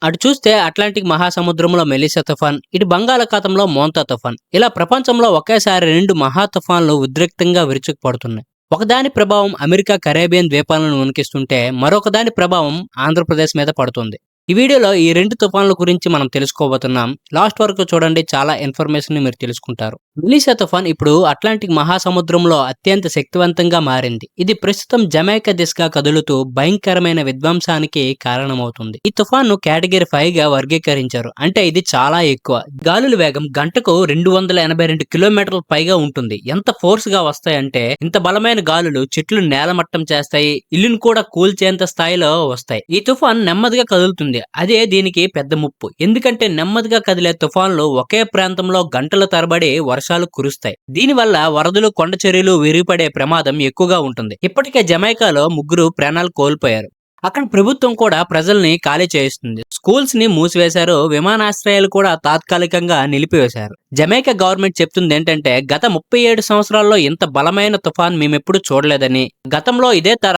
అటు చూస్తే అట్లాంటిక్ మహాసముద్రంలో మెలిసా తుఫాన్, ఇటు బంగాళాఖాతంలో మోంతా తుఫాన్. ఇలా ప్రపంచంలో ఒకేసారి 2 మహా తుఫాన్లు ఉద్రిక్తంగా విరుచుకుపడుతున్నాయి. ఒకదాని ప్రభావం అమెరికా కరేబియన్ ద్వీపాలను వణికిస్తుంటే, మరొక దాని ప్రభావం ఆంధ్రప్రదేశ్ మీద పడుతుంది. ఈ వీడియోలో ఈ 2 తుఫాన్ల గురించి మనం తెలుసుకోబోతున్నాం. లాస్ట్ వరకు చూడండి, చాలా ఇన్ఫర్మేషన్ మీరు తెలుసుకుంటారు. మెలిసా తుఫాన్ ఇప్పుడు అట్లాంటిక్ మహాసముద్రంలో అత్యంత శక్తివంతంగా మారింది. ఇది ప్రస్తుతం జమైకా దిశగా కదులుతూ భయంకరమైన విధ్వంసానికి కారణమవుతుంది. ఈ తుఫాన్ను కేటగిరీ 5 గా వర్గీకరించారు. అంటే ఇది చాలా ఎక్కువ. గాలుల వేగం గంటకు 282 కిలోమీటర్ల పైగా ఉంటుంది. ఎంత ఫోర్స్ గా వస్తాయంటే, ఇంత బలమైన గాలులు చెట్లు నేలమట్టం చేస్తాయి, ఇల్లును కూడా కూల్చేంత స్థాయిలో వస్తాయి. ఈ తుఫాన్ నెమ్మదిగా కదులుతుంది. అదే దీనికి పెద్ద ముప్పు. ఎందుకంటే నెమ్మదిగా కదిలే తుఫాన్లు ఒకే ప్రాంతంలో గంటల తరబడి వర్షాలు కురుస్తాయి. దీనివల్ల వరదలు, కొండ చర్యలు విరిగిపడే ప్రమాదం ఎక్కువగా ఉంటుంది. ఇప్పటికే జమైకాలో 3 ప్రాణాలు కోల్పోయారు. అక్కడ ప్రభుత్వం కూడా ప్రజల్ని ఖాళీ చేయిస్తుంది. స్కూల్స్ ని మూసివేశారు, విమానాశ్రయాలు కూడా తాత్కాలికంగా నిలిపివేశారు. జమైకా గవర్నమెంట్ చెప్తుంది ఏంటంటే, గత 37 సంవత్సరాల్లో ఇంత బలమైన తుఫాన్ మేమెప్పుడు చూడలేదని, గతంలో ఇదే